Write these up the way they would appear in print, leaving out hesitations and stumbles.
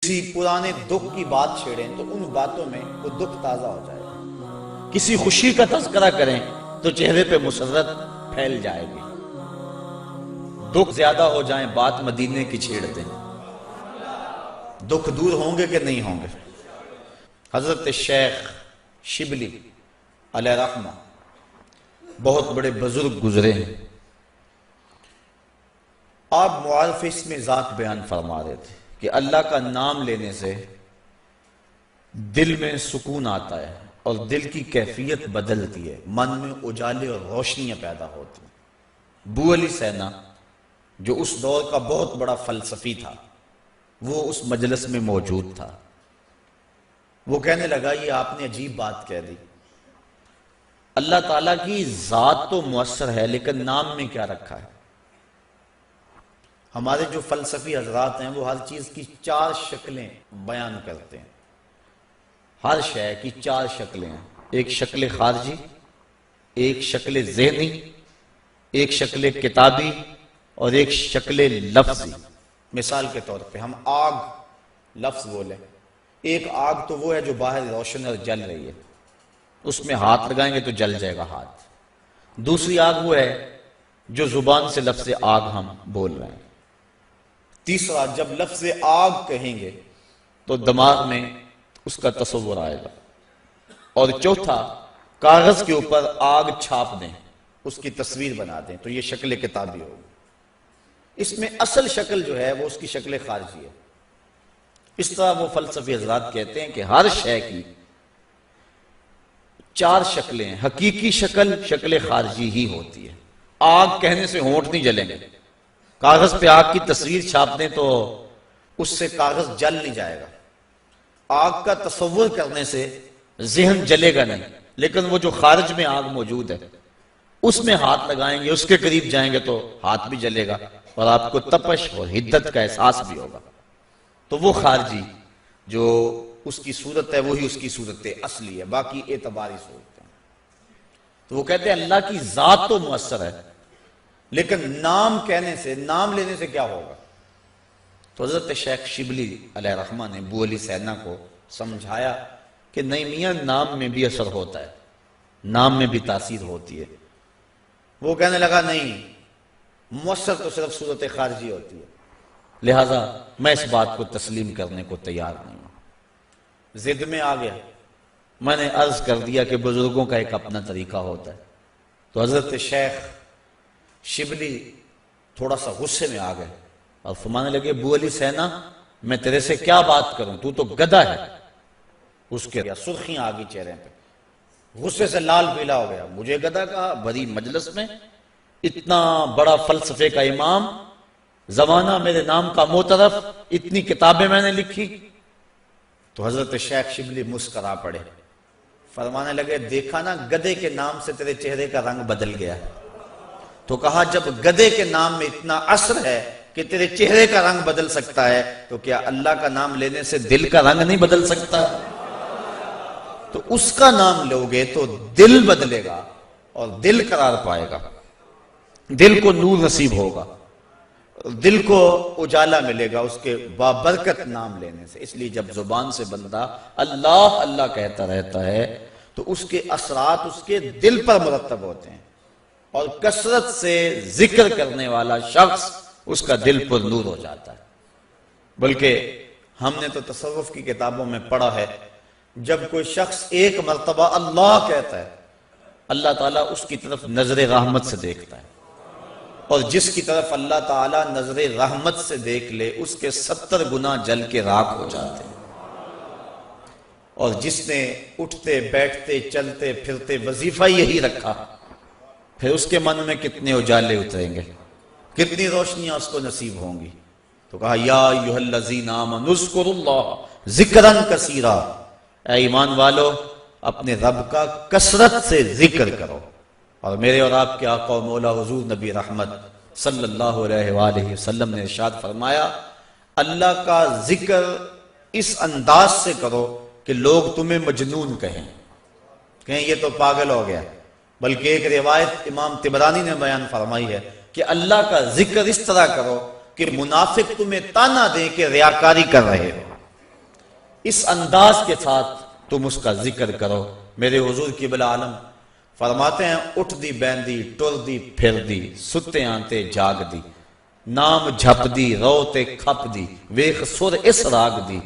کسی پرانے دکھ کی بات چھیڑیں تو ان باتوں میں وہ دکھ تازہ ہو جائے گا، کسی خوشی کا تذکرہ کریں تو چہرے پہ مسرت پھیل جائے گی۔ دکھ زیادہ ہو جائیں بات مدینے کی چھیڑ دیں، دکھ دور ہوں گے کہ نہیں ہوں گے۔ حضرت شیخ شبلی علیہ رحمہ بہت بڑے بزرگ گزرے ہیں، آپ معارف اس میں ذات بیان فرما رہے تھے کہ اللہ کا نام لینے سے دل میں سکون آتا ہے اور دل کی کیفیت بدلتی ہے، من میں اجالے اور روشنیاں پیدا ہوتی ہیں۔ بو علی سینا جو اس دور کا بہت بڑا فلسفی تھا، وہ اس مجلس میں موجود تھا۔ وہ کہنے لگا یہ آپ نے عجیب بات کہہ دی، اللہ تعالیٰ کی ذات تو مؤثر ہے لیکن نام میں کیا رکھا ہے؟ ہمارے جو فلسفی حضرات ہیں وہ ہر چیز کی 4 شکلیں بیان کرتے ہیں، ہر شے کی 4 شکلیں ہیں، ایک شکل خارجی، ایک شکل ذہنی، ایک شکل کتابی اور ایک شکل لفظی۔ مثال کے طور پہ ہم آگ لفظ بولیں، ایک آگ تو وہ ہے جو باہر روشن اور جل رہی ہے، اس میں ہاتھ لگائیں گے تو جل جائے گا ہاتھ۔ دوسری آگ وہ ہے جو زبان سے لفظ آگ ہم بول رہے ہیں۔ تیسرا جب لفظ آگ کہیں گے تو دماغ میں اس کا تصور آئے گا، اور چوتھا کاغذ کے اوپر آگ چھاپ دیں، اس کی تصویر بنا دیں تو یہ شکل کتابی ہوگی۔ اس میں اصل شکل جو ہے وہ اس کی شکل خارجی ہے۔ اس طرح وہ فلسفی حضرات کہتے ہیں کہ ہر شے کی 4 شکلیں ہیں، حقیقی شکل شکل خارجی ہی ہوتی ہے۔ آگ کہنے سے ہونٹ نہیں جلیں گے، کاغذ پہ آگ کی تصویر چھاپ دیں تو اس سے کاغذ جل نہیں جائے گا، آگ کا تصور کرنے سے ذہن جلے گا نہیں، لیکن وہ جو خارج میں آگ موجود ہے اس میں ہاتھ لگائیں گے، اس کے قریب جائیں گے تو ہاتھ بھی جلے گا اور آپ کو تپش اور حدت کا احساس بھی ہوگا۔ تو وہ خارجی جو اس کی صورت ہے وہی اس کی صورت اصلی ہے، باقی اعتباری صورت ہے۔ تو وہ کہتے ہیں اللہ کی ذات تو مؤثر ہے لیکن نام کہنے سے، نام لینے سے کیا ہوگا؟ تو حضرت شیخ شبلی علیہ رحمہ نے بو علی سینا کو سمجھایا کہ نہیں میاں، نام میں بھی اثر ہوتا ہے، نام میں بھی تاثیر ہوتی ہے۔ وہ کہنے لگا نہیں، مؤثر تو صرف صورت خارجی ہوتی ہے، لہذا میں اس بات کو تسلیم کرنے کو تیار نہیں ہوں۔ ضد میں آ گیا، میں نے عرض کر دیا کہ بزرگوں کا ایک اپنا طریقہ ہوتا ہے۔ تو حضرت شیخ شبلی تھوڑا سا غصے میں آ گئے اور فرمانے لگے بو علی سینا میں تیرے سے کیا بات کروں، تو گدھا ہے۔ اس کے سرخیاں آ گئی چہرے پہ، غصے سے لال پیلا ہو گیا، مجھے گدھا کہا بڑی مجلس میں، اتنا بڑا فلسفے کا امام، زمانہ میرے نام کا معترف، اتنی کتابیں میں نے لکھی۔ تو حضرت شیخ شبلی مسکرا پڑے، فرمانے لگے دیکھا نا گدھے کے نام سے تیرے چہرے کا رنگ بدل گیا۔ تو کہا جب گدھے کے نام میں اتنا اثر ہے کہ تیرے چہرے کا رنگ بدل سکتا ہے تو کیا اللہ کا نام لینے سے دل کا رنگ نہیں بدل سکتا؟ تو اس کا نام لوگے تو دل بدلے گا اور دل قرار پائے گا، دل کو نور نصیب ہوگا، دل کو اجالا ملے گا اس کے بابرکت نام لینے سے۔ اس لیے جب زبان سے بندہ اللہ اللہ کہتا رہتا ہے تو اس کے اثرات اس کے دل پر مرتب ہوتے ہیں، اور کثرت سے ذکر کرنے والا شخص اس کا دل پر نور ہو جاتا ہے۔ بلکہ ہم نے تو تصوف کی کتابوں میں پڑھا ہے، جب کوئی شخص ایک مرتبہ اللہ کہتا ہے اللہ تعالیٰ اس کی طرف نظر رحمت سے دیکھتا ہے، اور جس کی طرف اللہ تعالیٰ نظر رحمت سے دیکھ لے اس کے 70 گنا جل کے راکھ ہو جاتے ہیں۔ اور جس نے اٹھتے بیٹھتے چلتے پھرتے وظیفہ یہی رکھا، پھر اس کے من میں کتنے اجالے اتریں گے، کتنی روشنیاں اس کو نصیب ہوں گی۔ تو کہا یا ایھا الذین آمنوا اذکروا اللہ ذکرا کثیرا، اے ایمان والو اپنے رب کا کثرت سے ذکر کرو۔ اور میرے اور آپ کے آقا و مولا حضور نبی رحمت صلی اللہ علیہ وآلہ وسلم نے ارشاد فرمایا اللہ کا ذکر اس انداز سے کرو کہ لوگ تمہیں مجنون کہیں یہ تو پاگل ہو گیا۔ بلکہ ایک روایت امام طبرانی نے بیان فرمائی ہے کہ اللہ کا ذکر اس طرح کرو کہ منافق تمہیں تانا دیں کہ ریاکاری کر رہے ہو۔ اس انداز کے ساتھ تم اس کا ذکر کرو۔ میرے حضور قبلہ عالم فرماتے ہیں اٹھ دی بیندی ٹر دی پھر دی ستے آنتے جاگ دی نام جھپ دی رو تے کھپ دی ویخ سر اس راگ دی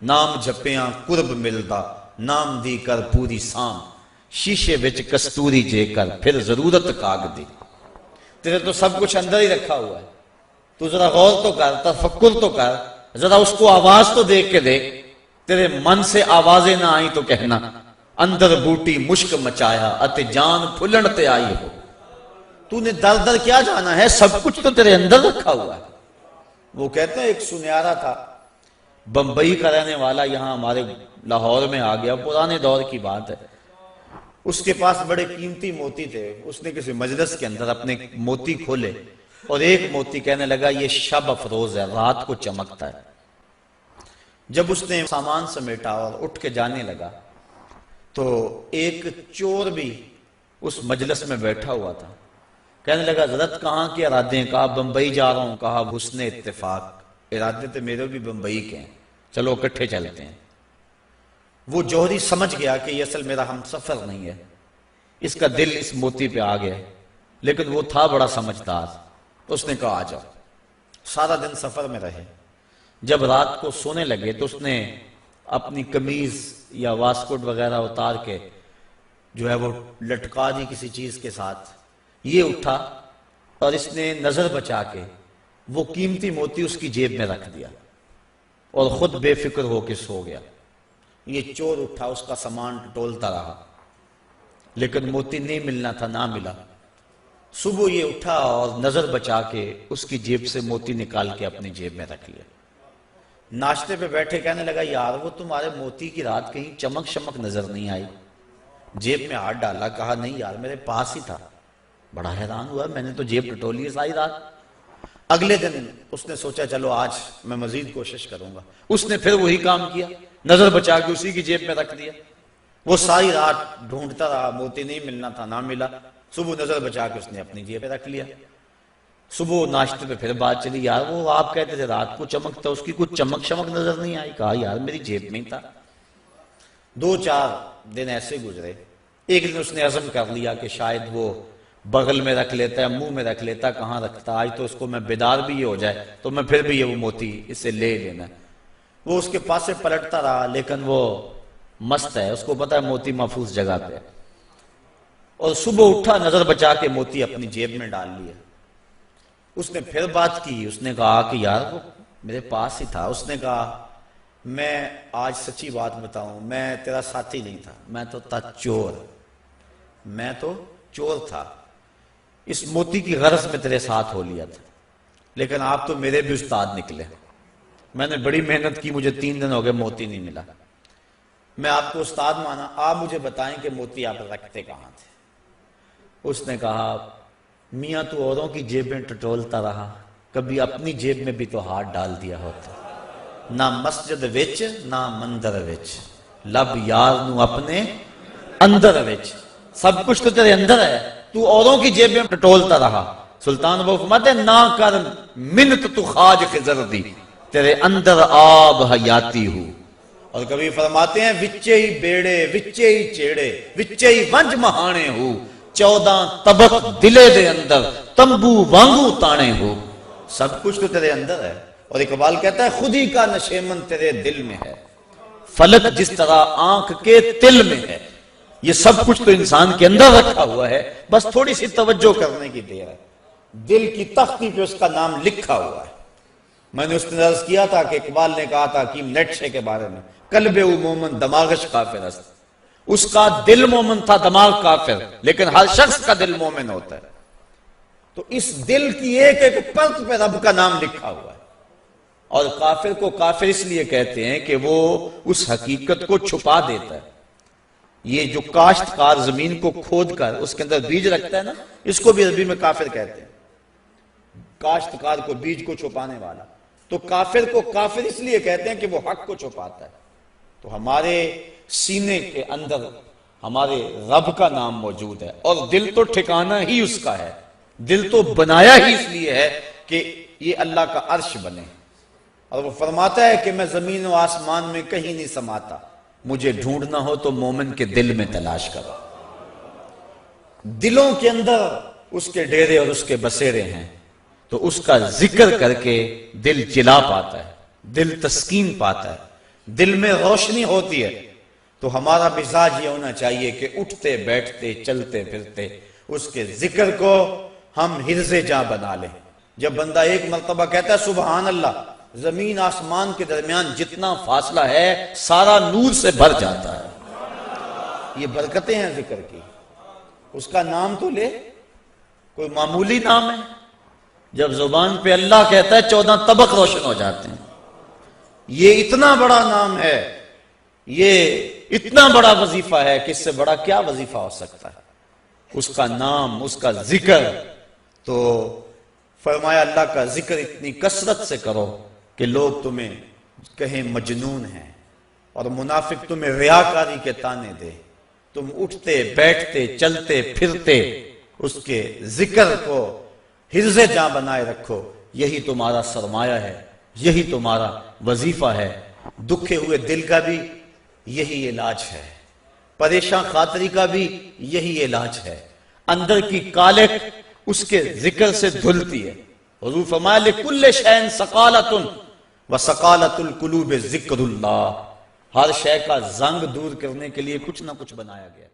نام جھپیاں قرب ملدا نام دی کر پوری سام شیشے وچ کستوری جے کر پھر ضرورت کاغ دی۔ تیرے تو سب کچھ اندر ہی رکھا ہوا ہے، تو ذرا غور تو کر، تفکر تو کر، ذرا اس کو آواز تو دیکھ کے دیکھ۔ تیرے من سے آوازیں نہ آئیں تو کہنا اندر بوٹی مشک مچایا اتے جان پھلن تے آئی ہو۔ تو نے در در کیا جانا ہے، سب کچھ تو تیرے اندر رکھا ہوا ہے۔ وہ کہتے ہیں ایک سنیارا تھا، بمبئی کا رہنے والا، یہاں ہمارے لاہور میں آ گیا، پرانے دور کی بات ہے۔ اس کے پاس بڑے قیمتی موتی تھے، اس نے کسی مجلس کے اندر اپنے موتی کھولے اور ایک موتی کہنے لگا یہ شب افروز ہے، رات کو چمکتا ہے۔ جب اس نے سامان سمیٹا اور اٹھ کے جانے لگا تو ایک چور بھی اس مجلس میں بیٹھا ہوا تھا، کہنے لگا حضرت کہاں کے ارادے ہیں؟ کہا بمبئی جا رہا ہوں۔ کہا حسن اتفاق، ارادے تو میرے بھی بمبئی کے ہیں، چلو اکٹھے چلتے ہیں۔ وہ جوہری سمجھ گیا کہ یہ اصل میرا ہم سفر نہیں ہے، اس کا دل اس موتی پہ آ گیا، لیکن وہ تھا بڑا سمجھدار۔ اس نے کہا آ جاؤ۔ سارا دن سفر میں رہے، جب رات کو سونے لگے تو اس نے اپنی قمیض یا واسکٹ وغیرہ اتار کے جو ہے وہ لٹکا دی کسی چیز کے ساتھ۔ یہ اٹھا اور اس نے نظر بچا کے وہ قیمتی موتی اس کی جیب میں رکھ دیا اور خود بے فکر ہو کے سو گیا۔ یہ چور اٹھا، اس کا سامان ٹولتا رہا، لیکن موتی نہیں ملنا تھا، نہ ملا۔ صبح یہ اٹھا اور نظر بچا کے اس کی جیب سے موتی نکال کے اپنی جیب میں رکھ لیا۔ ناشتے پہ بیٹھے کہنے لگا یار وہ تمہارے موتی کی رات کہیں چمک شمک نظر نہیں آئی؟ جیب میں ہاتھ ڈالا، کہا نہیں یار میرے پاس ہی تھا۔ بڑا حیران ہوا، میں نے تو جیب ٹٹولی ہے ساری رات۔ اگلے دن اس نے سوچا چلو آج میں مزید کوشش کروں گا۔ اس نے پھر وہی کام کیا، نظر بچا کے اسی کی جیب میں رکھ دیا۔ وہ ساری رات ڈھونڈتا رہا، موتی نہیں ملنا تھا، نہ ملا۔ صبح نظر بچا کے اس نے اپنی جیب میں رکھ لیا۔ صبح ناشتے پہ پھر بات چلی، یار وہ آپ کہتے تھے رات کو چمکتا، اس کی کچھ چمک شمک نظر نہیں آئی؟ کہا یار میری جیب میں ہی تھا۔ 2-4 دن ایسے گزرے۔ ایک دن اس نے عزم کر لیا کہ شاید وہ بغل میں رکھ لیتا ہے، منہ میں رکھ لیتا، کہاں رکھتا، آج تو اس کو میں بیدار بھی یہ ہو جائے تو میں پھر بھی یہ وہ موتی اس سے لے لینا۔ وہ اس کے پاس سے پلٹتا رہا، لیکن وہ مست ہے، اس کو پتا ہے موتی محفوظ جگہ پہ۔ اور صبح اٹھا، نظر بچا کے موتی اپنی جیب میں ڈال لیا۔ اس نے پھر بات کی، اس نے کہا کہ یار وہ میرے پاس ہی تھا۔ اس نے کہا میں آج سچی بات بتاؤں، میں تیرا ساتھی نہیں تھا، میں تو تھا چور، میں تو چور تھا۔ اس موتی کی غرض میں تیرے ساتھ ہو لیا تھا، لیکن آپ تو میرے بھی استاد نکلے۔ میں نے بڑی محنت کی، مجھے 3 دن ہو گئے موتی نہیں ملا۔ میں آپ کو استاد مانا، آپ مجھے بتائیں کہ موتی آپ رکھتے کہاں تھے؟ اس نے کہا میاں تو اوروں کی جیب میں ٹٹولتا رہا، کبھی اپنی جیب میں بھی تو ہاتھ ڈال دیا ہوتا، نہ مسجد وچ نہ مندر وچ، لب یار نو اپنے اندر وچ۔ سب کچھ تو تیرے اندر ہے، تو اوروں کی جیب میں ٹٹولتا رہا۔ سلطان وہ فرماتے ہیں نہ کر منت تو خواج خضر دی، تیرے اندر آب حیاتی ہو۔ اور کبھی فرماتے ہیں وچے ہی بیڑے وچے ہی چیڑے وچے ہی ونج مہانے ہو، 14 طبق دلے دے اندر تمبو وانگو تانے ہو۔ سب کچھ تو تیرے اندر ہے۔ اور اقبال کہتا ہے خود ہی کا نشیمن تیرے دل میں ہے، فلک جس طرح آنکھ کے تل میں ہے۔ یہ سب کچھ تو انسان کے اندر رکھا ہوا ہے، بس تھوڑی سی توجہ کرنے کی دیر ہے۔ دل کی تختی پہ اس کا نام لکھا ہوا ہے۔ میں نے اس نے عرض کیا تھا کہ اقبال نے کہا تھا حکیم نیٹشے کے بارے میں، قلب او مومن دماغش کافر است۔ اس کا دل مومن تھا، دماغ کافر، لیکن ہر شخص کا دل مومن ہوتا ہے۔ تو اس دل کی ایک ایک پرت پہ رب کا نام لکھا ہوا ہے۔ اور کافر کو کافر اس لیے کہتے ہیں کہ وہ اس حقیقت کو چھپا دیتا ہے۔ یہ جو کاشتکار زمین کو کھود کر اس کے اندر بیج رکھتا ہے نا، اس کو بھی عربی میں کافر کہتے ہیں، کاشتکار کو، بیج کو چھپانے والا۔ تو کافر کو کافر اس لیے کہتے ہیں کہ وہ حق کو چھپاتا ہے۔ تو ہمارے سینے کے اندر ہمارے رب کا نام موجود ہے، اور دل تو ٹھکانہ ہی اس کا ہے۔ دل تو بنایا ہی اس لیے ہے کہ یہ اللہ کا عرش بنے۔ اور وہ فرماتا ہے کہ میں زمین و آسمان میں کہیں نہیں سماتا، مجھے ڈھونڈنا ہو تو مومن کے دل میں تلاش کرو۔ دلوں کے اندر اس کے ڈیرے اور اس کے بسیرے ہیں، تو اس کا ذکر کر کے دل جلا پاتا ہے، دل تسکین پاتا ہے، دل میں روشنی ہوتی ہے۔ تو ہمارا مزاج یہ ہونا چاہیے کہ اٹھتے بیٹھتے چلتے پھرتے اس کے ذکر کو ہم حرز جاں بنا لیں۔ جب بندہ ایک مرتبہ کہتا ہے سبحان اللہ، زمین آسمان کے درمیان جتنا فاصلہ ہے سارا نور سے بھر جاتا ہے۔ یہ برکتیں ہیں ذکر کی۔ اس کا نام تو لے، کوئی معمولی نام ہے؟ جب زبان پہ اللہ کہتا ہے 14 طبق روشن ہو جاتے ہیں۔ یہ اتنا بڑا نام ہے، یہ اتنا بڑا وظیفہ ہے کہ اس سے بڑا کیا وظیفہ ہو سکتا ہے؟ اس کا نام، اس کا ذکر۔ تو فرمایا اللہ کا ذکر اتنی کثرت سے کرو کہ لوگ تمہیں کہیں مجنون ہیں، اور منافق تمہیں ریاکاری کے طعنے دے۔ تم اٹھتے بیٹھتے چلتے پھرتے اس کے ذکر کو حرز جاں بنائے رکھو، یہی تمہارا سرمایہ ہے، یہی تمہارا وظیفہ ہے۔ دکھے ہوئے دل کا بھی یہی علاج ہے، پریشان خاطری کا بھی یہی علاج ہے۔ اندر کی کالک اس کے ذکر سے دھلتی ہے۔ حضور فرمایا لِكُلِّ شَيْءٍ سَقَالَةٌ وَسَقَالَةُ الْقُلُوبِ ذِكْرُ اللَّهِ، ہر شے کا زنگ دور کرنے کے لیے کچھ نہ کچھ بنایا گیا۔